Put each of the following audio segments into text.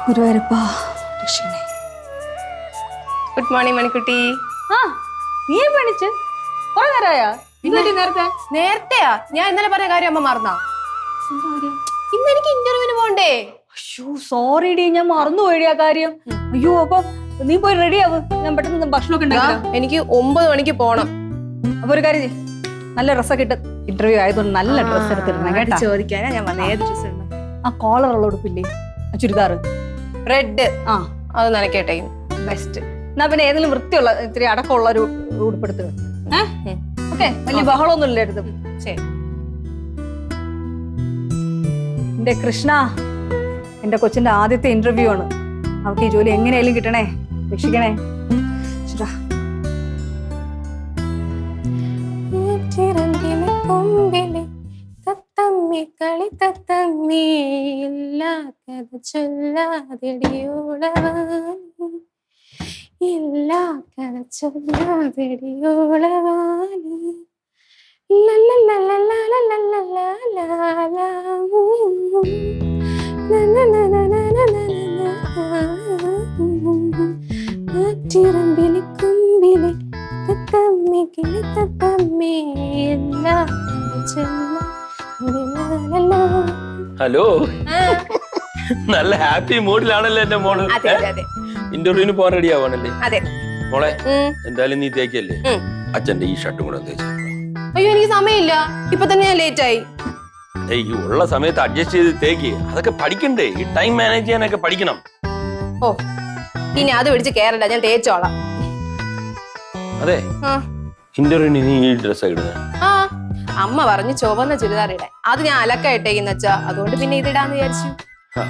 ഗുരുവായൂരപ്പാ രക്ഷിക്കണേ. Good morning Manikutty. ആ നീ പണിച്ച് കുറെ നേരമായാ? നേരത്തെയാ? ഞാൻ ഇന്നലെ പറഞ്ഞ കാര്യം അമ്മ മറന്നാ? ഇന്ന് എനിക്ക് ഇന്റർവ്യൂവിന് പോണ്ടേ. അയ്യോ സോറി ഡി, ഞാൻ മറന്നുപോയി ആ കാര്യം. അയ്യോ അപ്പൊ നീ പോയി റെഡി ആവ്, ഞാൻ പെട്ടെന്ന് ഭക്ഷണമൊക്കെ ഉണ്ടാക്കാം. എനിക്ക് 9 മണിക്ക് പോണം. അപ്പൊ ഒരു കാര്യം ചെയ്യ്, നല്ല ഡ്രസ്സൊക്കെ ഇട്ട് ഇന്റർവ്യൂ ആയതുകൊണ്ട് നല്ല ഡ്രസ്സ് എടുത്തിരുന്ന കേട്ടോ. ചോദിക്കാനാ ഞാൻ വന്ന. ഏത് ഡ്രസ്? ആ കോളറുള്ള ഉടുപ്പില്ലേ, ചുരിദാറ് റെഡ്. ആ അത് നനക്കേട്ടെ. ബെസ്റ്റ്. എന്നാ പിന്നെ ഏതെങ്കിലും വൃത്തിയുള്ള ഇത്തിരി അടക്കമുള്ള ഒരു ഉടുപ്പെടുത്ത്. ഓക്കെ, വലിയ ബഹളമൊന്നും ഇല്ലായിരുന്നു. ശരി. എന്റെ കൃഷ്ണ, എന്റെ കൊച്ചിന്റെ ആദ്യത്തെ ഇന്റർവ്യൂ ആണ്. അവർക്ക് ഈ ജോലി എങ്ങനെയായാലും കിട്ടണേ, രക്ഷിക്കണേ. ശരാ തത്തമ്മി കളി തത്തമ്മി എല്ലാ കഥ ചൊല്ലാതെടിയോളവാനി, എല്ലാ കഥ ചൊല്ലാതെടിയോളവാനി. കുമ്പിലെ തത്തമ്മി കിളി തത്തമ്മി എല്ലാ ഹലോ, നല്ല ഹാപ്പി മൂഡിലാണല്ലോ എന്റെ മോള്. ഇന്റർവ്യൂവിന് പോകാൻ റെഡി ആവാണല്ലേ മോളെ? എന്തായാലും നീ തേക്കല്ലേ, അച്ഛന്റെ ഈ ഷർട്ടും കൂടെ തേച്ചു. അയ്യോ എനിക്ക് സമയമില്ല, ഇപ്പൊ തന്നെ ഞാൻ ലേറ്റ് ആയി. ഈ ഉള്ള സമയത്ത് അഡ്ജസ്റ്റ് ചെയ്ത് തേക്ക്. അതൊക്കെ പഠിക്കണ്ടേ, ഈ ടൈം മാനേജ് ചെയ്യാനൊക്കെ പഠിക്കണം. ഓ ഇനി അത് പിടിച്ച് കേറണ്ട, ഞാൻ തേച്ചോളാം. അതെ, ഇന്റർവ്യൂവിന് നീ ഈ ഡ്രസ്സാ ഇടുന്നത്? ആ അമ്മ പറഞ്ഞു ചുവന്ന ചുരിദാർ ഇടാൻ. അത് ഞാൻ അലക്കായിട്ടേക്കുന്ന വെച്ചാ, അതുകൊണ്ട് പിന്നെ ഇതിടാന്ന് വിചാരിച്ചു.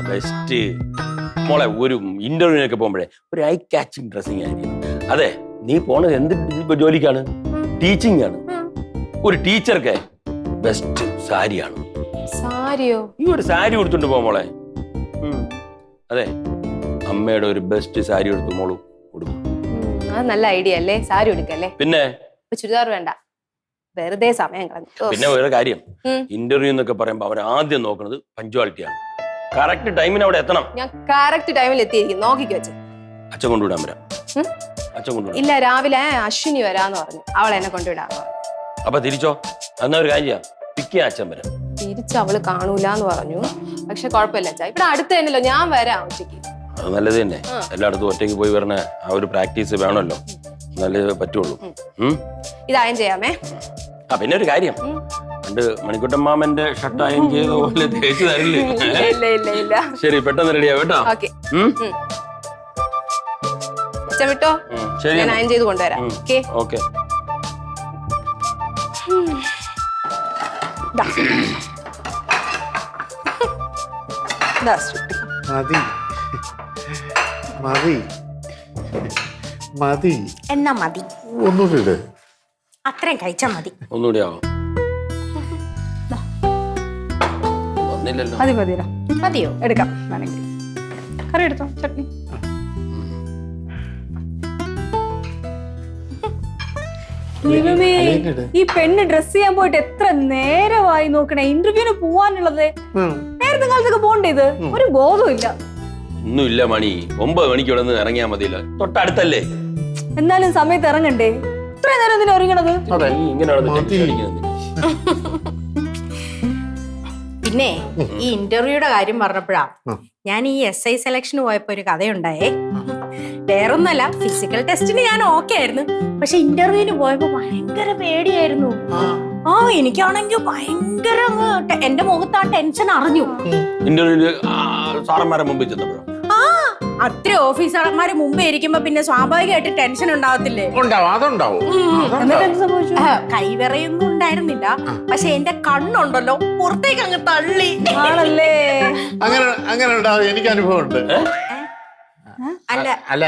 ബെസ്റ്റ് മോളെ. ഒരു ഇന്റർവ്യൂവിനൊക്കെ പോകുമ്പോഴേ ഒരു ഐ കാച്ചിങ് ഡ്രസ്സിങ് ആയിരിക്കും. അതെ, നീ പോണത് എന്ത് ജോലിക്കാണ്? ടീച്ചിങ് ആണ്. ഒരു ടീച്ചർക്ക് ബെസ്റ്റ് സാരിയാണ്. സാരിയോ? ഈ ഒരു സാരി കൊടുത്തുണ്ട് പോ മോളെ. അതെ, അമ്മയുടെ ഒരു ബെസ്റ്റ് സാരി എടുത്തു മോളു കൊടുക്കും. അത് നല്ല ഐഡിയ അല്ലേ, സാരി എടുക്കല്ലേ. പിന്നെ ചുരിദാർ വേണ്ട, വെറുതെ സമയം കളഞ്ഞു. പിന്നെ വേറെ കാര്യം, ഇന്റർവ്യൂ എന്നൊക്കെ പറയുമ്പോ അവർ ആദ്യം നോക്കുന്നത് പഞ്ച്വാലിറ്റിയാണ്. കറക്റ്റ് ടൈമിന് അവിടെ എത്തണം. ഞാൻ കറക്റ്റ് ടൈമിൽ എത്തിയിരിക്കും, നോക്കിക്കോ. അച്ഛൻ കൊണ്ടുവിടാൻ വരാം. അച്ഛൻ കൊണ്ടുവിടാം. ഇല്ല, രാവിലെ അശ്വിനി വരാന്ന് പറഞ്ഞു, അവൾ എന്നെ കൊണ്ടുവിടാന്ന് പറഞ്ഞു. അപ്പൊ തിരിച്ചോ? എന്നാ ഒരു കാര്യം ചെയ്യാം, പിക്ക് ചെയ്യാൻ അച്ഛൻ വരാം. തിരിച്ച് അവള് കാണൂലെന്ന് പറഞ്ഞു. പക്ഷെ കുഴപ്പമില്ല അച്ഛാ, ഇവിടെ അടുത്ത് തന്നെയല്ലോ, ഞാൻ വരാം ഉച്ചയ്ക്ക്. അത് നല്ലത് തന്നെ. എല്ലായിടത്തും ഒറ്റയ്ക്ക് പോയി വരണ ആ ഒരു പ്രാക്ടീസ് വേണമല്ലോ, നല്ലത് പറ്റുള്ളൂ. ഇതായം ചെയ്യാമേ. ആ പിന്നെ ഒരു കാര്യം, പണ്ട് മണിക്കുട്ടൻ മാമന്റെ ഷർട്ട് അയൺ ചെയ്ത പോലെ തേച്ച് തരില്ലേ? ഇല്ല. ശരി, പെട്ടെന്ന് റെഡിയാ കേട്ടോ. ഓക്കെ അച്ഛൻ വിട്ടോ, ഞാൻ അയൺ ചെയ്ത് കൊണ്ടുവരാം. ഓക്കെ. മതി മതി മതി. എന്നാ മതി, ഒന്നുകൂടെ അത്രയും കഴിച്ചാ മതി. ഒന്നുകൂടി ആവാം. ഒന്നില്ലല്ലോ. മതി മതിരാ, മതിയോ? എടുക്കാം വേണമെങ്കിൽ. കറി എടുത്തോ, ചട്നി. ഈ പെണ്ണ് ഡ്രസ് ചെയ്യാൻ പോയിട്ട് എത്ര നേരമായി നോക്കണേ, ഇന്റർവ്യൂവിന് പോവാനുള്ളത്. നേരത്തെ കാലത്തൊക്കെ പോണ്ടേ, ഇത് ഒരു ബോധവും ഇല്ല. ഒന്നുമില്ല മണി, 9 മണിക്ക് ഇവിടെ നിന്ന് ഇറങ്ങിയാൽ മതിയല്ലോ, തൊട്ടടുത്തല്ലേ. എന്നാലും സമയത്ത് ഇറങ്ങണ്ടേ? ഇത്ര നേരം എന്തിനാ ഒരുങ്ങണത്? പിന്നെ ഈ ഇന്റർവ്യൂയുടെ കാര്യം പറഞ്ഞപ്പോഴാ ഞാൻ ഈ SI സെലക്ഷന് പോയപ്പോ ഒരു കഥയുണ്ടായേ. വേറൊന്നല്ല, ഫിസിക്കൽ ടെസ്റ്റിന് ഞാൻ ഓക്കെ ആയിരുന്നു, പക്ഷെ ഇന്റർവ്യൂവിന് പോയപ്പോ ഭയങ്കര പേടിയായിരുന്നു. എനിക്കാണെങ്കിൽ ഭയങ്കര എന്റെ മുഖത്ത് ആ ടെൻഷൻ അറിഞ്ഞു. ഇന്റർവ്യൂല് സാറന്മാരെ മുമ്പിൽ ചെന്നപ്പോഴോ? അത്ര ഓഫീസർമാര് മുമ്പേ ഇരിക്കുമ്പോ പിന്നെ സ്വാഭാവികമായിട്ട് ടെൻഷൻ ഉണ്ടാവത്തില്ലേ? കൈവിറയൊന്നും ഉണ്ടായിരുന്നില്ല, പക്ഷെ എന്റെ കണ്ണുണ്ടല്ലോ പുറത്തേക്ക് അങ്ങ് തള്ളി. ആണല്ലേ? അങ്ങനെ ഉണ്ടാവും, എനിക്ക് അനുഭവം ഉണ്ട്. അല്ല അല്ല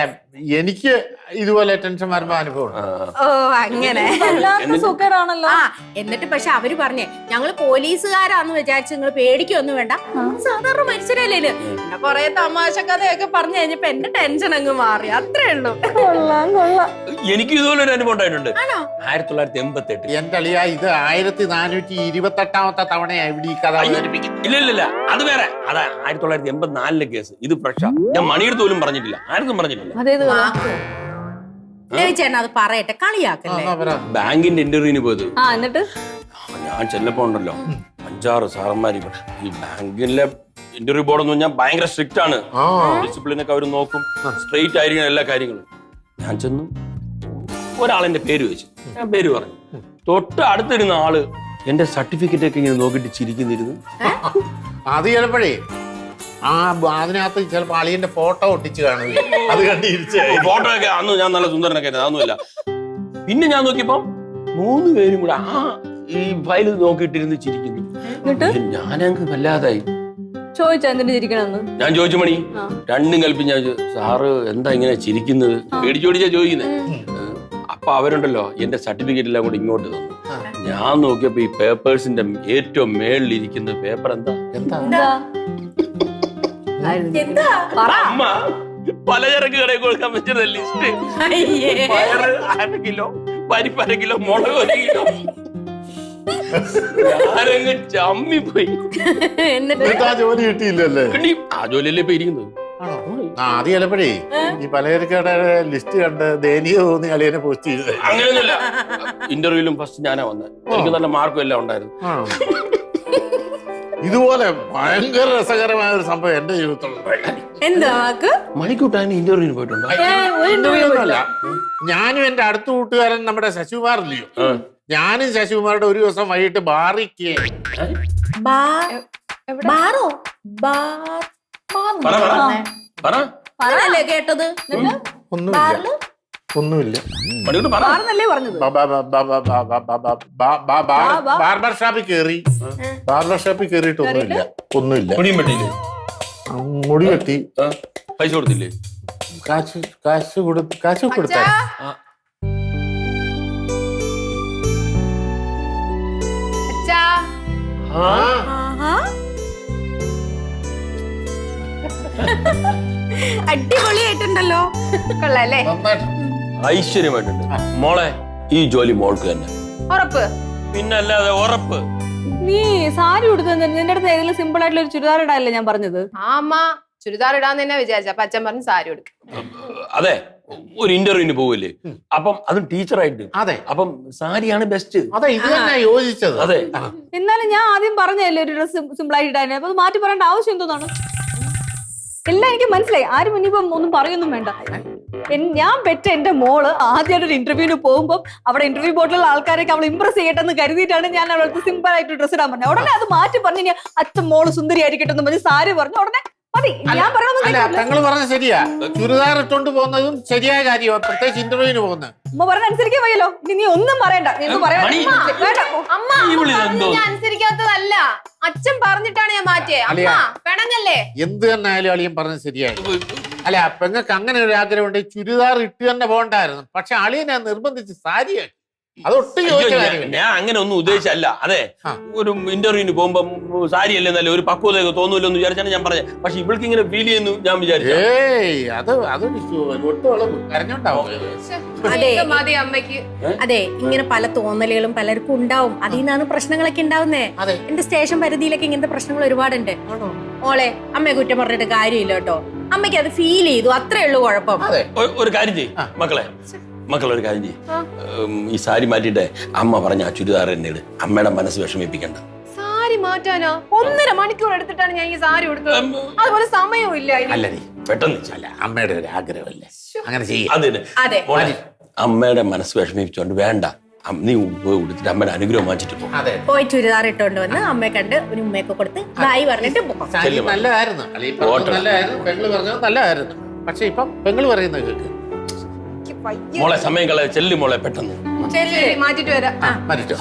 എനിക്ക് ഇതുപോലെ ടെൻഷൻ വരുമ്പോ അനുഭവം ഓ അങ്ങനെ വല്ലാത്ത സുഖേടാണല്ലോ. ആ എന്നിട്ട് പക്ഷെ അവര് പറഞ്ഞേ ഞങ്ങള് പോലീസുകാരാന്ന് വിചാരിച്ച് നിങ്ങൾ പേടിക്കൊന്നും വേണ്ട സാധാരണ മനുഷ്യരല്ലേ ഇത്. പിന്നെ കൊറേ തമാശ കഥയൊക്കെ പറഞ്ഞു കഴിഞ്ഞപ്പോ എന്റെ ടെൻഷൻ അങ്ങ് മാറി, അത്രേ ഉള്ളൂ. കൊള്ളാം കൊള്ളാം. എനിക്ക് ഇതുപോലെ ഒരു അനുഭവം ഉണ്ടായിട്ടുണ്ട്. ആണോ? 1988. എന്റെ അളിയ ഇത് 1428 തവണയാ ഇവിടെ ഈ കഥ അവതരിപ്പിക്കും. ഇല്ല അത് വേറെ. അതാ 1984 കേസ്. ഇത് ഫ്രഷാ. ഞാൻ മണിയെടുത്ത് പോലും പറഞ്ഞിട്ടില്ല, ആർക്കും പറഞ്ഞിട്ടില്ല. അതേത് കഥ? ചേട്ടൻ അത് പറയട്ടെ, കളിയാക്കല്ലേ. ബാങ്കിന്റെ ഇന്റർവ്യൂവിന് പോയത്. എന്നിട്ട് ഞാൻ ചെല്ലപ്പോ ഉണ്ടല്ലോ 5-6 സാറന്മാർ. ഈ ബാങ്കിലെ ഇന്റർവ്യൂ ബോർഡ് എന്ന് പറഞ്ഞാൽ ഭയങ്കര സ്ട്രിക്റ്റ് ആണ്. ഡിസിപ്ലിൻ ഒക്കെ അവർ നോക്കും, സ്ട്രെയിറ്റ് ആയിരിക്കണം എല്ലാ കാര്യങ്ങളും. ഞാൻ ചെന്നു, ഒരാളെന്റെ പേര് വെച്ചു, ഞാൻ പേര് പറഞ്ഞു. തൊട്ട് അടുത്തിരുന്ന ആള് എന്റെ സർട്ടിഫിക്കറ്റ് ഒക്കെ ഇങ്ങനെ നോക്കിട്ട് ചിരിക്കുന്നിരുന്നു. അത് ചിലപ്പോഴേ അതിനകത്ത് ചിലപ്പോ അളിയന്റെ ഫോട്ടോ ഒട്ടിച്ച് കാണുക, അത് കണ്ട് ഫോട്ടോ ഒക്കെ അന്ന് ഞാൻ നല്ല സുന്ദരനൊക്കെ ആയിരുന്നു, അതൊന്നുമില്ല. പിന്നെ ഞാൻ നോക്കിയപ്പോ 3 പേരും കൂടെ ഈ ഫയൽ നോക്കിയിട്ടിരുന്ന് ചിരിക്കുന്നു. ഞാനങ്ങ് വല്ലാതായി. ചോദിച്ചാ എന്തിനു ചിരിക്കണമെന്ന് ഞാൻ ചോദിച്ചു, മണി രണ്ടും കൽപ്പിച്ച് ഞാൻ സാറ് എന്താ ഇങ്ങനെ ചിരിക്കുന്നത്, പേടിച്ചോടിച്ചാ ചോദിക്കുന്നത്. അപ്പൊ അവരുണ്ടല്ലോ എന്റെ സർട്ടിഫിക്കറ്റ് എല്ലാം കൂടി ഇങ്ങോട്ട് തന്നു. ഞാൻ നോക്കിയപ്പോ ഈ പേപ്പേഴ്സിന്റെ ഏറ്റവും മേളിൽ ഇരിക്കുന്ന പേപ്പർ എന്താ അമ്മ പലചരക്ക് കടയിൽ കൊടുക്കാൻ പറ്റുന്ന ലിസ്റ്റ്. പയറ് 1/2 കിലോ, പരിപ്പ് 1/2 കിലോ, മുളക് 1 കിലോ. ഞാനങ്ങ് ചമ്മിപ്പോയി. ആ ജോലി കിട്ടിയില്ലല്ലേ? ആ ജോലിയല്ലേ ഇപ്പൊ ഇരിക്കുന്നത്. അത് ചിലപ്പോഴേ ഈ പലചരക്കയുടെ ലിസ്റ്റ് കണ്ട് ദയനീയ തോന്നി അളിയനെ പോസ്റ്റ് ചെയ്തത്. അങ്ങനെയൊന്നുമില്ല. ഇന്റർവ്യൂവിലും ഫസ്റ്റ് ഞാനാ വന്നത്. എനിക്ക് നല്ല മാർക്കും എല്ലാം ഉണ്ടായിരുന്നു. ഇതുപോലെ ഭയങ്കര രസകരമായ ഒരു സംഭവം എന്റെ ജീവിതത്തിലുണ്ട്. എന്താ മണിക്കൂട്ടാൻ ഇന്റർവ്യൂവിന് പോയിട്ടുണ്ടോ? ഞാനും എന്റെ അടുത്ത കൂട്ടുകാരൻ നമ്മുടെ ശശികുമാർ ഇല്ലയോ, ഞാനും ശശികുമാരുടെ ഒരു ദിവസം വൈകിട്ട് ബാറിക്ക് കേട്ടത് ഒന്നുമില്ല. പറഞ്ഞല്ലേ പറഞ്ഞത്. ബാർബർ ഷോപ്പിൽ കയറിയിട്ട് ഒന്നുമില്ല. മുടി വെട്ടി. പൈസ കൊടുത്തില്ലേ? കാശ് കൊടുത്ത. അടിപൊളിയായിട്ടുണ്ടല്ലോ, കൊള്ളാല്ലേ? ഐശ്വര്യമായിട്ടുണ്ട്. മോളെ ഈ ജോലി മോൾക്ക് തന്നെ. ഉറപ്പ്? പിന്നല്ലാതെ ഉറപ്പ്. നീ സാരി ഉടുത്ത നിന്റെ അടുത്ത് ഏതെങ്കിലും സിമ്പിൾ ആയിട്ടുള്ള ഒരു ചുരിദാർ ഇടാനല്ലേ ഞാൻ പറഞ്ഞത്? അമ്മ ചുരിദാർ ഇടാന്ന് തന്നെ വിചാരിച്ച, അപ്പൊ അച്ഛൻ പറഞ്ഞു സാരി ഉടുക്ക. അതെ, ഒരു ഇന്റർവ്യൂവിന് പോവില്ലേ, അപ്പം അതും ടീച്ചറായിട്ട്. അതെ, അപ്പം സാരിയാണ് ബെസ്റ്റ്. അതെ, ഇത് തന്നെ യോജിച്ചത്. അതെ, എന്നാലും ഞാൻ ആദ്യം പറഞ്ഞല്ലേ ഒരു ഡ്രസ് സിമ്പിൾ ആയിട്ട് ഇടാനേ, അപ്പൊ അത് മാറ്റി പറയേണ്ട ആവശ്യം എന്തോന്നാണ്? എല്ലാം എനിക്ക് മനസ്സിലായി. ആരും ഇനിയിപ്പം ഒന്നും പറയൊന്നും വേണ്ട. ഞാൻ പെറ്റ എന്റെ മോള് ആദ്യമായിട്ട് ഒരു ഇന്റർവ്യൂവിന് പോകുമ്പോൾ അവിടെ ഇന്റർവ്യൂ ബോർഡിലുള്ള ആൾക്കാരൊക്കെ അവൾ ഇംപ്രസ് ചെയ്യട്ടെ എന്ന് കരുതിയിട്ടാണ് ഞാൻ അവൾക്ക് സിമ്പിൾ ആയിട്ട് ഡ്രസ് ഇടാൻ പറഞ്ഞത്. ഉടനെ അത് മാറ്റി പറഞ്ഞു അച്ഛൻ മോള് സുന്ദരിയായിരിക്കട്ടെ എന്ന് പറഞ്ഞ് സാരി പറഞ്ഞു. ഉടനെ മതി, ഞാൻ പെങ്ങള് പറഞ്ഞത് ശരിയാ, ചുരിദാർ ഇട്ടോണ്ട് പോകുന്നതും ശരിയായ കാര്യമാണ്, പ്രത്യേകിച്ച് ഇന്റർവ്യൂവിന് പോകുന്നത്. അമ്മ പറഞ്ഞ അനുസരിക്കാൻ വയ്യല്ലോ. ഇനി നീ ഒന്നും പറയണ്ട. അമ്മ ഞാൻ അനുസരിക്കാത്തതല്ല, അച്ഛൻ പറഞ്ഞിട്ടാണ് ഞാൻ മാറ്റിയേ. അമ്മ പെണങ്ങല്ലേ? എന്ത് തന്നെ ആയാലും അളിയൻ പറഞ്ഞത് ശരിയായി. അല്ല, പെങ്ങൾക്ക് അങ്ങനെ ഒരു ആഗ്രഹം ഉണ്ട്, ചുരിദാർ ഇട്ട് തന്നെ പോകണ്ടായിരുന്നു. പക്ഷെ അളിയനെ നിർബന്ധിച്ച് സാരിയാക്കി. അതൊട്ടും ഞാൻ അങ്ങനെ ഒന്നും ഉദ്ദേശിച്ചല്ല. അതെ, ഒരു ഇന്റർവ്യൂവിന് പോകുമ്പോ സാരി അല്ലെന്നല്ലേ ഒരു പക്വതയൊക്കെ തോന്നൂല്ലോ എന്ന് വിചാരിച്ചാണ് ഞാൻ പറഞ്ഞത്. പക്ഷെ ഇവൾക്ക് ഇങ്ങനെ ഫീൽ ചെയ്യുന്നു ഞാൻ വിചാരിച്ചു. അതെ, ഇങ്ങനെ പല തോന്നലുകളും പലർക്കും ഉണ്ടാവും. അതിൽ നിന്നാണ് പ്രശ്നങ്ങളൊക്കെ ഉണ്ടാവുന്നേ. എന്റെ സ്റ്റേഷൻ പരിധിയിലൊക്കെ ഇങ്ങനത്തെ പ്രശ്നങ്ങൾ ഒരുപാടുണ്ട്. ഓളെ അമ്മയെ കുറ്റം പറഞ്ഞിട്ട് കാര്യമില്ല കേട്ടോ. അമ്മയ്ക്ക് അത് ഫീൽ ചെയ്തു, അത്രേ ഉള്ളൂ കുഴപ്പം. ഒരു കാര്യം ചെയ്യ് മക്കളൊരു കാര്യം ചെയ്യ്, ഈ സാരി മാറ്റിയിട്ട് അമ്മ പറഞ്ഞ ആ ചുരിദാർ തന്നെ ഇട്. അമ്മയുടെ മനസ്സ് വിഷമിപ്പിക്കണ്ട. സാരി മാറ്റാനോ? 1.5 മണിക്കൂർ എടുത്തിട്ടാണ് ഞാൻ ഈ സാരി കൊടുത്തത്. അതുപോലെ സമയവും ഇല്ല. അല്ലടി, പെട്ടെന്ന് അമ്മയുടെ ഒരു ആഗ്രഹമല്ലേ, അങ്ങനെ ചെയ്യാം. അതെ, അമ്മയുടെ മനസ്സ് വിഷമിപ്പിച്ചോണ്ട് വേണ്ട, നീ കൊടുത്തിട്ട് അമ്മയുടെ അനുഗ്രഹം വാങ്ങിച്ചിട്ട് പോകും. പോയി ചുരിദാർ ഇട്ടോണ്ട് വന്ന് അമ്മയെ കണ്ട് ഒരു ഉമ്മയൊക്കെ കൊടുത്ത് ബായി പറഞ്ഞിട്ട് നല്ലതായിരുന്നു. പെങ്ങള് പറഞ്ഞത് നല്ലതായിരുന്നു. പക്ഷെ ഇപ്പം പെങ്ങള് പറയുന്നത് കേൾക്ക്. മോളെ സമയം കളയാ, ചെല്ലു മോളെ പെട്ടെന്ന് മാറ്റിട്ട് വരാം. മാറ്റിട്ടോ.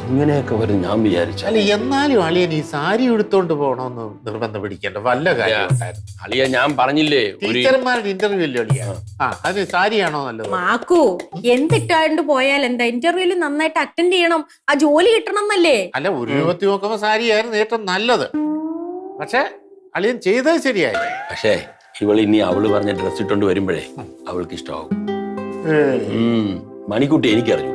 ഇങ്ങനെയൊക്കെ വരും ഞാൻ വിചാരിച്ചു. അല്ല എന്നാലും അളിയൻ ഈ സാരി എടുത്തോണ്ട് പോകണമെന്ന് നിർബന്ധം പിടിക്കേണ്ട വല്ല കാര്യം അളിയ ഞാൻ പറഞ്ഞില്ലേ ഒരു ടീച്ചർമാരുടെ ഇന്റർവ്യൂ അല്ലേ അളിയ? അതിന് സാരിയാണോ നല്ലത്? മാക്കു എന്തിട്ടാണ്ട് പോയാൽ എന്താ, ഇന്റർവ്യൂല് നന്നായിട്ട് അറ്റൻഡ് ചെയ്യണം, ആ ജോലി കിട്ടണം എന്നല്ലേ. അല്ല ഒരു രൂപത്തി നോക്കുമ്പോ സാരിയായിരുന്നു ഏറ്റവും നല്ലത്. പക്ഷെ അളിയൻ ചെയ്തത് ശരിയായി. പക്ഷേ ഇവള് ഇനി അവള് പറഞ്ഞ ഡ്രസ് ഇട്ടോണ്ട് വരുമ്പോഴേ അവൾക്ക് ഇഷ്ടമാവും. മണിക്കുട്ടി എനിക്കറിഞ്ഞു.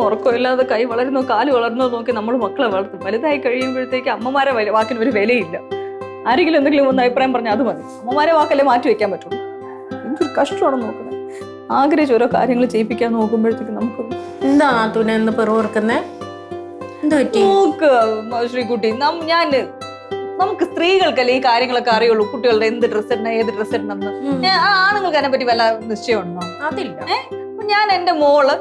ഉറക്കമില്ലാതെ കൈ വളരുന്നോ കാല് വളർന്നോ നോക്കി നമ്മൾ മക്കളെ വളർത്തും. വലുതായി കഴിയുമ്പോഴത്തേക്ക് അമ്മമാരെ വാക്കിന് ഒരു വിലയില്ല. ആരെങ്കിലും എന്തെങ്കിലും ഒന്ന് അഭിപ്രായം പറഞ്ഞാൽ അത് മതി. അമ്മമാരെ വാക്കല്ലേ മാറ്റി വെക്കാൻ പറ്റുള്ളൂ. എന്തൊരു കഷ്ടമാണ് നോക്കണേ. ആഗ്രഹിച്ച ഓരോ കാര്യങ്ങൾ ചെയ്യിപ്പിക്കാൻ നോക്കുമ്പോഴത്തേക്ക് നമുക്ക് എന്താ നാത്തൂനെ എന്ന് പെറുവർക്കുന്നേ? എന്താ പറ്റി? നോക്ക് ശ്രീകുട്ടി, നമുക്ക് സ്ത്രീകൾക്കല്ലേ ഈ കാര്യങ്ങളൊക്കെ അറിയുള്ളൂ. കുട്ടികളുടെ എന്ത് ഡ്രസ് ഇടണം, ഏത് ഡ്രസ് ഇടണം എന്ന്. ആണുങ്ങൾക്ക് അതിനെ പറ്റി വല്ല നിശ്ചയമുണ്ടോ? അതില്ല. ഞാൻ എന്റെ മോള്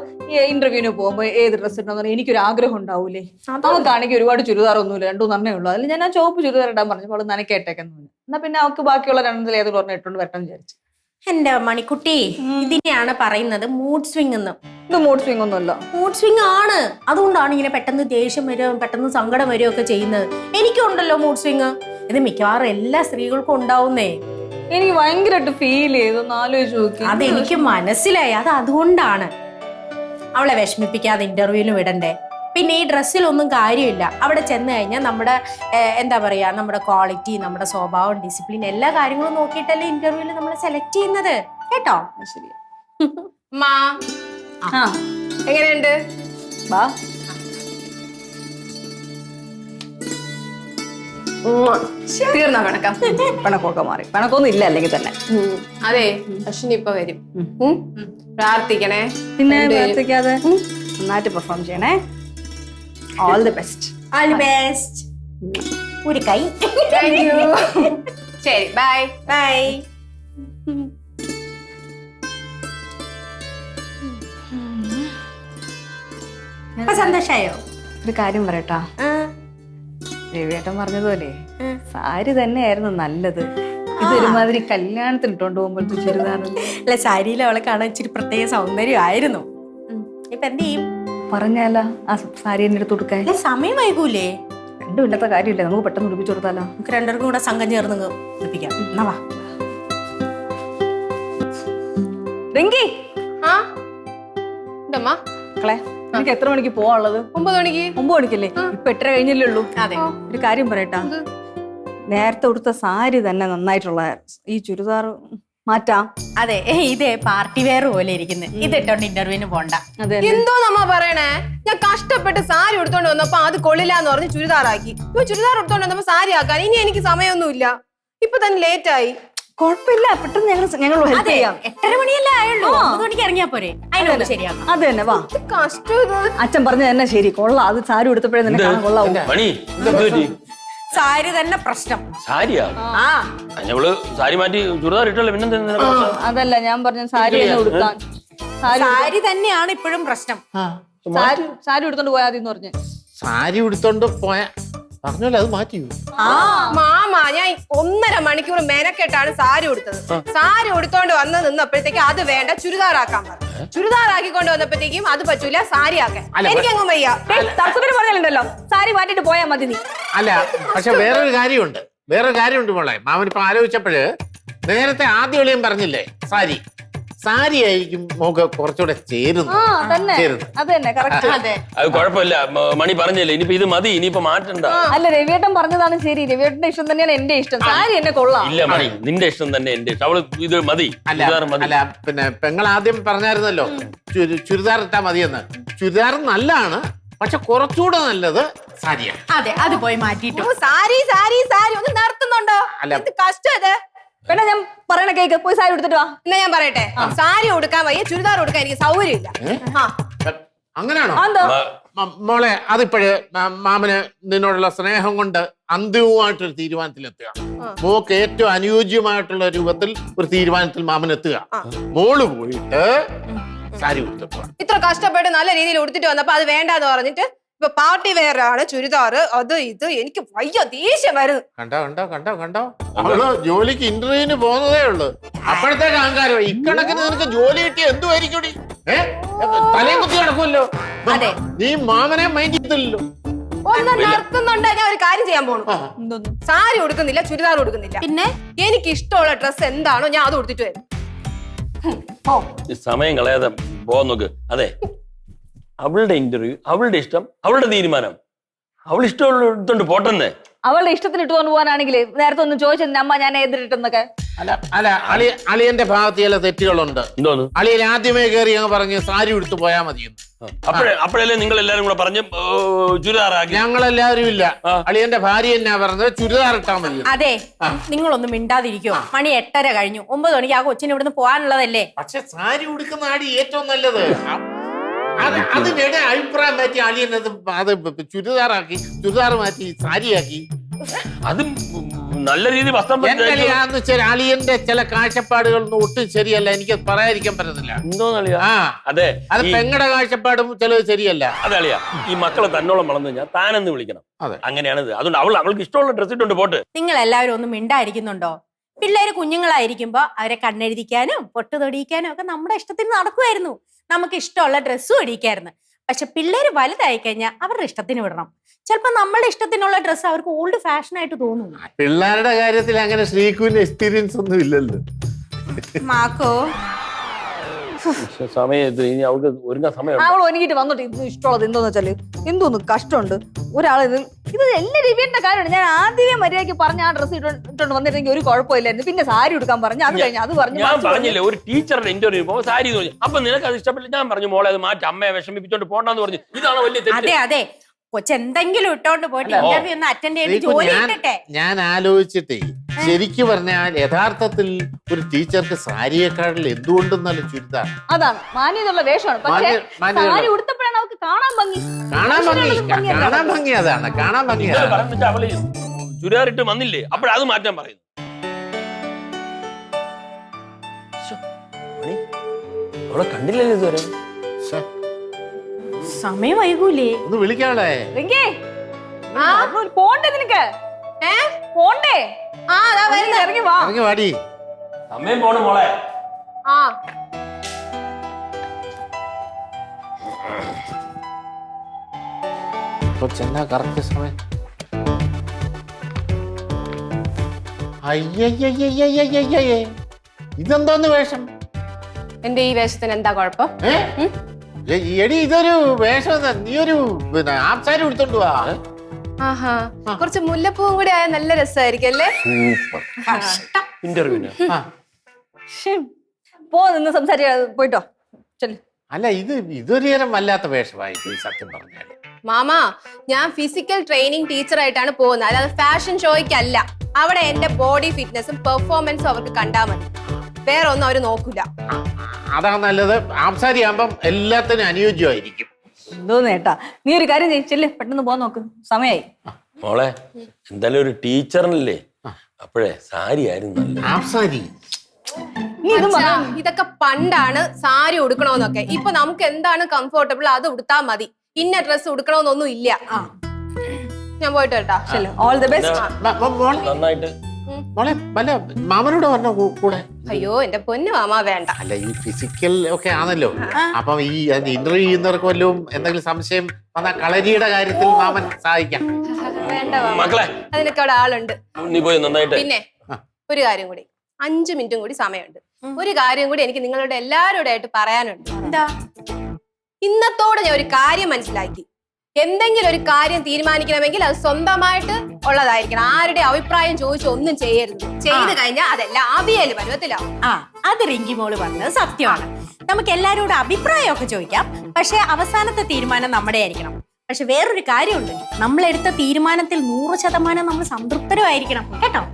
ഇന്റർവ്യൂവിന് പോകുമ്പോ ഏത് ഡ്രസ് ഇടണം എനിക്കൊരു ആഗ്രഹം ഉണ്ടാവൂലേ. നമുക്കാണെങ്കിൽ ഒരുപാട് ചുരിദാർ ഒന്നുമില്ല, 2 നന്നേ ഉള്ളൂ. അതിൽ ഞാൻ ആ ചുവപ്പ് ചുരിദാർ ഇടാൻ പറഞ്ഞു. അവള് നനക്കേട്ടേക്കെന്ന് പറഞ്ഞു. എന്നാ പിന്നെ അവൾക്ക് ബാക്കിയുള്ള 2 ഏത് പറഞ്ഞ ഇട്ടോണ്ട് വരട്ടെന്ന് വിചാരിച്ചു. എന്റെ മണിക്കുട്ടി, ഇതിനെയാണ് പറയുന്നത് മൂഡ് സ്വിംഗ് എന്ന്. ഇത് മൂഡ് സ്വിംഗ് ഒന്നുമല്ല, മൂഡ് സ്വിംഗ് ആണ്. അതുകൊണ്ടാണ് ഇങ്ങനെ പെട്ടെന്ന് ദേഷ്യം വരും, പെട്ടെന്ന് സങ്കടം വരും ഒക്കെ ചെയ്യുന്നത്. എനിക്കും ഉണ്ടല്ലോ മൂഡ് സ്വിംഗ്. ഇത് മിക്കവാറും എല്ലാ സ്ത്രീകൾക്കും ഉണ്ടാവുന്നേ. എനിക്ക് ഭയങ്കരമായിട്ട് ഫീൽ ചെയ്തു. ഒന്ന് ആലോചിച്ച് നോക്കി. അതെനിക്ക് മനസ്സിലായി. അത് അതുകൊണ്ടാണ് അവളെ വിഷമിപ്പിക്കാതെ ഇന്റർവ്യൂവിന് വിടണ്ടേ. പിന്നെ ഈ ഡ്രസ്സിലൊന്നും കാര്യമില്ല. അവിടെ ചെന്ന് കഴിഞ്ഞാൽ നമ്മുടെ എന്താ പറയാ, നമ്മുടെ ക്വാളിറ്റി, നമ്മുടെ സ്വഭാവം, ഡിസിപ്ലിൻ എല്ലാ കാര്യങ്ങളും നോക്കിയിട്ടല്ലേ ഇന്റർവ്യൂവിൽ നമ്മൾ സെലക്ട് ചെയ്യുന്നത്. കേട്ടോ? ശരി. എങ്ങനെയുണ്ട്? ബാ തീർന്ന പിണക്കം? പിണക്കൊക്കെ മാറി. പിണക്കൊന്നും ഇല്ല അല്ലെങ്കിൽ തന്നെ. അതെ, അശ്വിനി ഇപ്പൊ വരും. പ്രാർത്ഥിക്കണേ. പിന്നെ പ്രാർത്ഥിക്കാതെ നന്നായിട്ട് പെർഫോം ചെയ്യണേ. All the best. All the best. ഒരു കൈ. Thank you. ശരി, ബൈ ബൈ. സന്തോഷായോ? ഒരു കാര്യം പറയട്ടാ. രവിയേട്ടൻ പറഞ്ഞതുപോലെ സാരി തന്നെയായിരുന്നു നല്ലത്. ഇതൊരുമാതിരി കല്യാണത്തിന് ഇട്ടോണ്ട് പോകുമ്പോഴത്തെ ചുരിദാറല്ലേ. അല്ല, സാരിയിൽ അവളെ കാണാൻ ഇച്ചിരി പ്രത്യേക സൗന്ദര്യമായിരുന്നു. ഇപ്പൊ എന്ത് ചെയ്യും? പറഞ്ഞാല ആ സാരി എന്നെ എടുത്ത് കൊടുക്കാൻ. അല്ല, സമയം വൈകൂലേ? രണ്ടും ഇല്ലാത്ത കാര്യമില്ലേ, നമുക്ക് പെട്ടെന്ന് ഉടുപ്പിച്ചു കൊടുത്താലോ? നമുക്ക് 2 കൂടെ സംഘം ചേർന്ന് ഉടുപ്പിക്കാം. എന്നാ വാ. റിങ്കി, ആ ഉണ്ടമ്മ. മക്കളെ എനിക്ക് എത്ര മണിക്ക് പോവാനുള്ളത്? 9 മണിക്ക്. 9 മണിക്കല്ലേ? ഇപ്പൊ 8:30 കഴിഞ്ഞല്ലേ ഉള്ളൂ. അതെ. ഒരു കാര്യം പറയട്ടാ, നേരത്തെ ഉടുത്ത സാരി തന്നെ നന്നായിട്ടുള്ള ഈ ചുരിദാർ മാറ്റാം. അതെ, ഇതേ പാർട്ടി വെയർ പോലെ ഇരിക്കുന്നത്. ഇതിട്ടോണ്ട് ഇന്റർവ്യൂവിന് പോണ്ട. എന്തോ നമ്മ പറയണേ? ഞാൻ കഷ്ടപ്പെട്ട് സാരി എടുത്തോണ്ട് വന്നപ്പോ അത് കൊള്ളില്ലാന്ന് പറഞ്ഞ് ചുരിദാറാക്കി. ഇപ്പൊ ചുരിദാർ എടുത്തോണ്ട് വന്നപ്പോ സാരി ആക്കാൻ ഇനി എനിക്ക് സമയമൊന്നുമില്ല. ഇപ്പൊ തന്നെ ലേറ്റ് ആയി. കുഴപ്പമില്ല, പെട്ടെന്ന് ഞങ്ങൾ ഹെൽപ്പ് ചെയ്യാം. 8:30 മണിയല്ലേ ആയുള്ളൂ. 9 മണിക്ക് ഇറങ്ങിയാ പോരെ? അതിനൊന്ന് ശരിയാക്കാം. അത് തന്നെ, വാ. കഷ്ടം ഇത്. അച്ഛൻ പറഞ്ഞ തന്നെ ശരി. കൊള്ളാം, അത് സാരി എടുത്തപ്പോഴേ നിന്നെ കാണാൻ കൊള്ളാവും. മണി സാരി തന്നെ പ്രശ്നം. സാരിയാ? ഞങ്ങള് സാരി മാറ്റി ചുരിദാർ ഇട്ടല്ലേ. പിന്നെ അതല്ല ഞാൻ പറഞ്ഞ സാരി തന്നെ ഉടുക്കാൻ. സാരി തന്നെയാണ് ഇപ്പോഴും പ്രശ്നം. സാരി എടുത്തോണ്ട് പോയാ മതി എന്ന് പറഞ്ഞു. സാരി എടുത്തോണ്ട് പോയ പറഞ്ഞല്ലോ, അത് മാറ്റി. മാമാ, ഞാൻ 1.5 മണിക്കൂർ മെനക്കെട്ടാണ് സാരി ഉടുത്തത്. സാരി ഉടുത്തോണ്ട് വന്ന് നിന്നപ്പോഴത്തേക്ക് അത് വേണ്ട, ചുരിദാറാക്കാൻ പറഞ്ഞു. ചുരിദാറാക്കിക്കൊണ്ട് വന്നപ്പോഴത്തേക്കും അത് പറ്റൂല, സാരി ആക്കാൻ. എനിക്കങ്ങും വയ്യ. പറഞ്ഞല്ലോ സാരി മാറ്റിട്ട് പോയാ മതി നീ. അല്ല, പക്ഷെ വേറൊരു കാര്യമുണ്ട് മോളെ. മാമനിപ്പോ ആലോചിച്ചപ്പോഴ് നേരത്തെ ആദ്യ ഒളിയും പറഞ്ഞില്ലേ, സാരി ആയിരിക്കും മോക്ക് കുറച്ചുകൂടെ ചേരുന്നു. അത് കുഴപ്പമില്ല, മണി പറഞ്ഞില്ലേ. ഇനിയിപ്പോ ഇത് മതി, ഇനിയിപ്പോ മാറ്റണ്ട. അല്ല, രവിയേട്ടൻ പറഞ്ഞതാണ് ശരി. രവിയേട്ടന്റെ ഇഷ്ടം തന്നെയാണ് എന്റെ ഇഷ്ടം. സാരി എന്നെ കൊള്ളാം. ഇല്ല മണി, നിന്റെ ഇഷ്ടം തന്നെ എന്റെ ഇഷ്ടം. അവള് ഇത് മതി. അല്ല, പിന്നെ പെങ്ങൾ ആദ്യം പറഞ്ഞായിരുന്നല്ലോ ചുരിദാർ ഇട്ടാ മതിയെന്ന്. ചുരിദാർ നല്ലതാണ്, പക്ഷെ കുറച്ചുകൂടെ നല്ലത് സാരിയാണ്. അതെ, അത് പോയി മാറ്റിട്ടു. സാരി സാരി സാരി ഒന്ന് നിർത്തുന്നുണ്ടോ? കഷ്ടം ഇത്. വേണ്ട, ഞാൻ പറയണ കേക്ക്. പോയി സാരി എടുത്തിട്ട് വാ. എന്നാ ഞാൻ പറയട്ടെ, സാരി ഉടുക്കാൻ വയ്യ, ചുരിദാർ ഉടുക്കാൻ എനിക്ക് സൗകര്യമില്ല. അങ്ങനെയാണോ മോളെ? അതിപ്പോഴ് മാമന് നിന്നോടുള്ള സ്നേഹം കൊണ്ട് അന്തിമമായിട്ടൊരു തീരുമാനത്തിലെത്തുക. മോക്ക് ഏറ്റവും അനുയോജ്യമായിട്ടുള്ള രൂപത്തിൽ ഒരു തീരുമാനത്തിൽ മാമൻ എത്തുക. മോള് പോയിട്ട് സാരി ഉടുത്തിട്ട് ഇത്ര കഷ്ടപ്പെട്ട് നല്ല രീതിയിൽ ഉടുത്തിട്ട് വന്നപ്പോ അത് വേണ്ടാന്ന് പറഞ്ഞിട്ട് ഇപ്പൊ പാർട്ടി വെയർ ആണ് ചുരിദാറ് അത് ഇത് എനിക്ക് വയ്യ ദേഷ്യം വരുന്നു. കണ്ടോ അവള് ജോലിക്ക് ഇന്റർവ്യൂവിന് പോകുന്നതേ ഉള്ളു, അപ്പോഴത്തേക്ക് അഹങ്കാരം. ഇക്കണക്കിന് നിനക്ക് ജോലി കിട്ടിയ എന്തുമായിരിക്കും തലയും കുത്തി നടക്കുമല്ലോ. അതെ. നീ മാമനെ മൈൻഡ് ചെയ്തില്ലല്ലോ. ഒന്ന് നടക്കുന്നുണ്ട്. ഞാൻ ഒരു കാര്യം ചെയ്യാൻ പോണു. എന്തോന്നു? സാരി ഉടുക്കുന്നില്ല, ചുരിദാർ ഉടുക്കുന്നില്ല. പിന്നെ എനിക്ക് ഇഷ്ടമുള്ള ഡ്രസ്സ് എന്താണോ ഞാൻ അത് ഉടുത്തിട്ട് വരും. ഈ സമയം കളയാതെ പോകാൻ നോക്ക്. അതെ, അവളുടെ ഇന്റർവ്യൂ, അവളുടെ ഇഷ്ടം, അവളുടെ തീരുമാനം. അവൾ ഇഷ്ടമുള്ള എടുത്തോണ്ട് പോട്ടെന്ന്. അവളുടെ ഇഷ്ടത്തിന് ഇട്ടുകൊണ്ട് പോകാനാണെങ്കിൽ നേരത്തെ ഒന്ന് ചോദിച്ചത് അമ്മ ഞാൻ ഏതിട്ടെന്നൊക്കെ. അല്ല അളിയന്റെ ഭാഗത്ത് ചില തെറ്റുകളുണ്ട്. എന്തോന്ന്? അളിയൻ ആദ്യമേ കയറി അങ്ങ് പറഞ്ഞ് സാരി ഉടുത്ത് പോയാൽ മതിയെന്ന്. അപ്പോഴല്ലേ നിങ്ങൾ എല്ലാരും കൂടെ പറഞ്ഞ് ചുരിദാറാക്കി? ഞങ്ങളെല്ലാവരും ഇല്ല, അളിയന്റെ ഭാര്യ എന്നാ പറഞ്ഞത് ചുരിദാർ ഇട്ടാ മതി. അതെ, നിങ്ങളൊന്നും മിണ്ടാതിരിക്കോ. മണി 8:30 കഴിഞ്ഞു. 9 മണിക്ക് ആ കൊച്ചിന് ഇവിടുന്ന് പോകാനുള്ളതല്ലേ. പക്ഷെ സാരി ഉടുക്കുന്ന ആടി ഏറ്റവും നല്ലത്. അതിനിടെ അഭിപ്രായം മാറ്റി അളിയൻ അത് ചുരിദാർ മാറ്റി സാരിയാക്കി. അത് നല്ല രീതിയിൽ വസ്ത്രം അളിയന്റെ ചില കാഴ്ചപ്പാടുകളൊന്നും ഒട്ടും ശരിയല്ല. എനിക്ക് പറയാതിരിക്കാൻ പറ്റത്തില്ല. എന്തോന്നളിയാ? ആ അതെ, അത് പെങ്ങളുടെ കാഴ്ചപ്പാടും ചിലത് ശരിയല്ല. അതെ അളിയാ, ഈ മക്കളെ തന്നോളം വളർന്നു കഴിഞ്ഞാൽ താനെന്ന് വിളിക്കണം. അതെ, അങ്ങനെയാണിത്. അതുകൊണ്ട് അവൾക്ക് ഇഷ്ടമുള്ള ഡ്രസ് ഇട്ടുണ്ട് പോട്ട്. നിങ്ങൾ എല്ലാവരും ഒന്നും മിണ്ടായിരിക്കുന്നുണ്ടോ? പിള്ളേര് കുഞ്ഞുങ്ങളായിരിക്കുമ്പോ അവരെ കണ്ണെഴുതിക്കാനും പൊട്ട് തൊടിയിക്കാനും ഒക്കെ നമ്മുടെ ഇഷ്ടത്തിന് നടക്കുമായിരുന്നു. നമുക്ക് ഇഷ്ടമുള്ള ഡ്രസ്സും അടിക്കായിരുന്നു. പക്ഷെ പിള്ളേര് വലുതായി കഴിഞ്ഞാൽ അവരുടെ ഇഷ്ടത്തിന് വിടണം. ചിലപ്പോ നമ്മളുടെ ഇഷ്ടത്തിനുള്ള ഡ്രസ്സ് അവർക്ക് ഓൾഡ് ഫാഷൻ ആയിട്ട് തോന്നും. പിള്ളേരുടെ കാര്യത്തിൽ അങ്ങനെ ശ്രീകുവിന്റെ എക്സ്പീരിയൻസ് ഒന്നും ഇല്ലല്ലോ. മാക്കോ സമയത്ത് ഇനി അവൾക്ക് ഒരുങ്ങാൻ സമയം. അവൾ ഒരുങ്ങിട്ട് വന്നിട്ട് ഇത് ഇഷ്ടമുള്ളത് എന്തോന്ന് വെച്ചാല് എന്തോന്ന് കഷ്ടമുണ്ട്. ഒരാൾ ഇത് എല്ലാ രവിയുടെ കാര്യമാണ്. ഞാൻ ആദ്യമേ മര്യാദയ്ക്ക് പറഞ്ഞ ആ ഡ്രസ്സ് ഇട്ടോണ്ട് വന്നിട്ടെങ്കിൽ ഒരു കുഴപ്പമില്ലായിരുന്നു. പിന്നെ സാരി എടുക്കാൻ പറഞ്ഞു, അത് കഴിഞ്ഞ് അത് പറഞ്ഞു. ഞാൻ പറഞ്ഞില്ലേ ഒരു ടീച്ചറുടെ ഇന്റർവ്യൂ പോകുമ്പോൾ സാരി തോന്നി. അപ്പൊ നിനക്ക് അത് ഇഷ്ടപ്പെട്ടില്ല. ഞാൻ പറഞ്ഞു മോളെ അത് മാറ്റി, അമ്മയെ വിഷമിപ്പിച്ചോണ്ട് പോണ്ടെന്ന് പറഞ്ഞു. ഇതാണ് വലിയ തെറ്റ്. അതെ കൊച്ചെന്തെങ്കിലും ഇട്ടോണ്ട് പോയിട്ട് ഇന്റർവ്യൂ ഒന്ന് അറ്റൻഡ് ചെയ്ത് ജോലി കിട്ടട്ടെ. ഞാൻ ആലോചിച്ചിട്ടേ ശരിക്കും പറഞ്ഞാൽ യഥാർത്ഥത്തിൽ ഒരു ടീച്ചർക്ക് സാരിയെക്കാളിൽ എന്തുകൊണ്ടും നല്ല ചുരിദാർ. അതാണ് മാന്യതുള്ള വേഷമാണ്. പക്ഷെ സാരി ഉടുത്തപ്പോഴാണ് അവർക്ക് കാണാൻ ഭംഗി. കാണാൻ ഭംഗി അതാണ്, കാണാൻ ഭംഗി. അവള് ചുരിദാറിട്ട് വന്നില്ലേ, അപ്പോഴത് മാറ്റാൻ പറയുന്നു. അവളെ കണ്ടില്ലല്ലോ ഇതുവരെ. സമയം വൈകൂലേ? ഒന്ന് വിളിക്കാളെ. പോണ്ടേ നിനക്ക്? പോണ്ടേ? ഇറങ്ങി വാ. ഇറങ്ങി വാടി. സമയം പോണു മോളെ. ആ ഇപ്പൊ ചെന്നാ കറക്റ്റ് സമയം. അയ്യയ്യയ്യയ്യയ്യയ്യേ, ഇതെന്തോന്ന് വേഷം? എന്റെ ഈ വേഷത്തിന് എന്താ കുഴപ്പം? എടി ഇതൊരു വേഷം. നീ ഒരു ആപ്സാരി എടുത്തോണ്ട് വാ. ആഹാ, കുറച്ച് മുല്ലപ്പൂവും കൂടി ആയാൽ നല്ല രസമായിരിക്കും അല്ലേ? ഇന്റർവ്യൂവിന് പോ, നിന്ന് സംസാരിക്കാതെ പോയിട്ടോ. ചെല്ലു. അല്ല ഇതൊരു നേരം വല്ലാത്ത വേഷമായി സത്യം പറഞ്ഞാല്. മാമാ, ഞാൻ ഫിസിക്കൽ ട്രെയിനിങ് ടീച്ചറായിട്ടാണ് പോകുന്നത്, അല്ലാതെ ഫാഷൻ ഷോയ്ക്കല്ല. അവിടെ എന്റെ ബോഡി ഫിറ്റ്നസും പെർഫോമൻസും അവർക്ക് കണ്ടാ മതി, വേറെ ഒന്നും അവര് നോക്കൂല. അതാ നല്ലത്. ആംസാരി ആകുമ്പം എല്ലാത്തിനും അനുയോജ്യമായിരിക്കും. എന്തോന്ന് ഏട്ടാ, നീ ഒരു കാര്യം ചെയ്യിച്ചല്ലേ, പെട്ടെന്ന് പോകാൻ നോക്ക്, സമയായി. മോളെ എന്തായാലും ഒരു ടീച്ചറിനല്ലേ, അപ്പോഴേ സാരി ആയിരുന്നു നല്ലത്. ആംസാരി അച്ഛാ, ഇതൊക്കെ പണ്ടാണ് സാരി ഉടുക്കണോന്നൊക്കെ. ഇപ്പൊ നമുക്ക് എന്താണ് കംഫർട്ടബിൾ അത് ഉടുത്താ മതി. ഇന്ന ഡ്രസ് ഉടുക്കണോന്നൊന്നും ഇല്ല. ഞാൻ പോയിട്ട് കേട്ടാ. All the best. നന്നായിട്ട്. മോളെ വല്ല മാമനോട് പറഞ്ഞ കൂടെ. അയ്യോ എന്റെ പൊന്നു മാമാ വേണ്ട. അല്ല ഈ ഫിസിക്കൽ ഒക്കെ ആണല്ലോ, അപ്പം ഈ ഇന്റർവ്യൂ ചെയ്യുന്നവർക്ക് വല്ലതും എന്തെങ്കിലും സംശയം വന്ന കളരിയുടെ കാര്യത്തിൽ മാമൻ സഹായിക്കാം. വേണ്ട മക്കളെ, അതിനൊക്കെ അവിടെ ആളുണ്ട്. നീ പോയി നന്നായിട്ട്. പിന്നെ ഒരു കാര്യം കൂടി, 5 മിനിറ്റും കൂടി സമയമുണ്ട്. ഒരു കാര്യം കൂടി എനിക്ക് നിങ്ങളുടെ എല്ലാവരോടും ആയിട്ട് പറയാനുണ്ട്. എന്താ? ഇന്നത്തോടെ ഞാൻ ഒരു കാര്യം മനസ്സിലാക്കി. എന്തെങ്കിലും ഒരു കാര്യം തീരുമാനിക്കണമെങ്കിൽ അത് സ്വന്തമായിട്ട് ഉള്ളതായിരിക്കണം. ആരുടെ അഭിപ്രായം ചോദിച്ച് ഒന്നും ചെയ്യരുത്. ചെയ്ത് കഴിഞ്ഞാൽ അതെല്ലാം അവിയല് പരുവത്തിലാവും. അത് റിങ്കി മോള് പറഞ്ഞത് സത്യമാണ്. നമുക്ക് എല്ലാവരോടും അഭിപ്രായമൊക്കെ ചോദിക്കാം, പക്ഷെ അവസാനത്തെ തീരുമാനം നമ്മുടെ ആയിരിക്കണം. പക്ഷെ വേറൊരു കാര്യമുണ്ട്, നമ്മളെടുത്ത തീരുമാനത്തിൽ 100% നമ്മൾ സംതൃപ്തരുമായിരിക്കണം കേട്ടോ.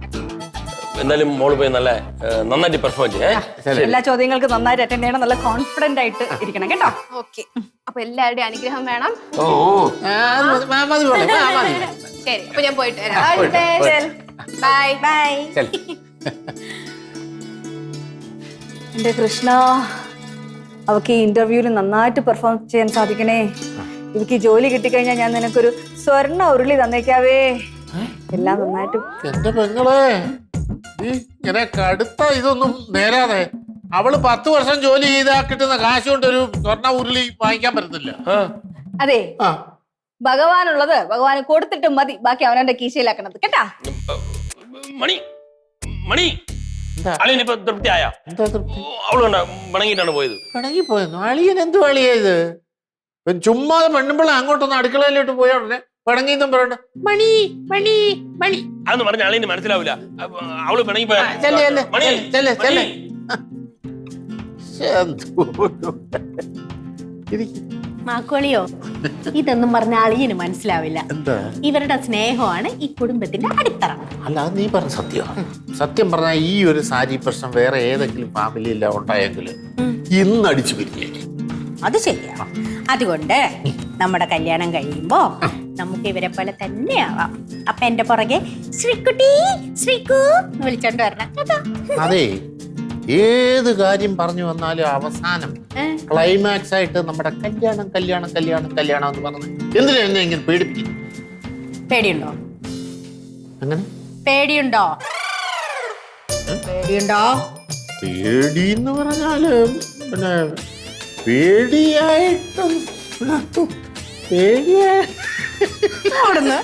എന്തായാലും മോള് പോയി നന്നായിട്ട് പെർഫോം ചെയ്യേ. എല്ലാ ചോദ്യങ്ങൾക്ക് നന്നായിട്ട് അറ്റൻഡ് ചെയ്യണം, നല്ല കോൺഫിഡന്റ് ആയിട്ട് ഇരിക്കണം കേട്ടോ. ഓക്കെ, അപ്പൊ എല്ലാവരുടെയും അനുഗ്രഹം വേണം. ശരി, അപ്പൊ ഞാൻ പോയിട്ട് വരാം. Bye bye. എന്റെ കൃഷ്ണ, അവക്ക് ഈ ഇന്റർവ്യൂവിൽ നന്നായിട്ട് പെർഫോം ചെയ്യാൻ സാധിക്കണേ. എനിക്ക് ജോലി കിട്ടിക്കഴിഞ്ഞാൽ ഞാൻ നിനക്കൊരു സ്വർണ്ണ ഉരുളി തന്നേക്കാവേ. എല്ലാം നന്നായിട്ട്. എന്റെ പെങ്ങളെ നീ ഇങ്ങനെ കടുത്ത ഇതൊന്നും നേരാതെ അവള് 10 വർഷം ജോലി ചെയ്താ കിട്ടുന്ന കാശ് കൊണ്ട് ഒരു സ്വർണ്ണ ഉരുളി വാങ്ങിക്കാൻ പറ്റത്തില്ല. അതെ, ആ ഭഗവാനുള്ളത് ഭഗവാന് കൊടുത്തിട്ട് മതി, ബാക്കി അവനവന്റെ കീശയിലാക്കണത് കേട്ടാ. മണി മണി എന്താ അളിയനിപ്പോ തൃപ്തിയായ? എന്താ തൃപ്തി? അവള് കണ്ട പിണങ്ങിട്ടാണ് പോയത്. പിണങ്ങിപ്പോയെന്നു? അളിയൻ എന്ത് അളിയത്? ചുമ്മാ പെണ്ണുമ്പിള്ള അങ്ങോട്ടൊന്ന് അടുക്കളയിലോട്ട് പോയ ഉടനെ പിണങ്ങിന്നും പറയണ്ട മണി മണി മണി അതെന്ന് പറഞ്ഞ അളിയന് മനസ്സിലാവില്ല. അവള് പിണങ്ങി പോയ ചെല്ലേ ചെല്ലേ മണി ചെല്ലേ ചെല്ലേ മണി. മാക്കോളിയോ, ഇതൊന്നും പറഞ്ഞ അളിയന് മനസ്സിലാവില്ല. എന്താ ഇവരുടെ സ്നേഹമാണ് ഈ കുടുംബത്തിന്റെ അടിത്തറ. അല്ല അത് നീ പറഞ്ഞ സത്യം. സത്യം പറഞ്ഞാൽ ഈ ഒരു സാരി പ്രശ്നം വേറെ ഏതെങ്കിലും ഫാമിലിയില്ല ഉണ്ടായെങ്കിൽ ഇന്ന് അടിച്ചു പിരിഞ്ഞേ. അത് ശരിയാ. അതുകൊണ്ട് നമ്മുടെ കല്യാണം കഴിയുമ്പോ നമുക്ക് ഇവരെ പോലെ തന്നെയാവാം. അപ്പൊ എന്റെ പുറകെ ശ്രീക്കുട്ടി ശ്രീക്കു എന്ന് വിളിച്ചോണ്ട് വരണം കേട്ടോ. അതെ, ഏത് കാര്യം പറഞ്ഞു വന്നാലും അവസാനം ക്ലൈമാക്സ് ആയിട്ട് നമ്മുടെ കല്യാണം കല്യാണം കല്യാണം കല്യാണം എന്ന് പറഞ്ഞു എന്തിനാ എന്നെ ഇങ്ങനെ പേടിപ്പിക്കുന്നു? പേടിയുണ്ടോ? അങ്ങനെ പേടിയുണ്ടോ? പേടിയുണ്ടോ? പേടിന്ന് പറഞ്ഞാല് പിന്നെ പേടിയായിട്ടും പേടിയാ അവിടുന്ന്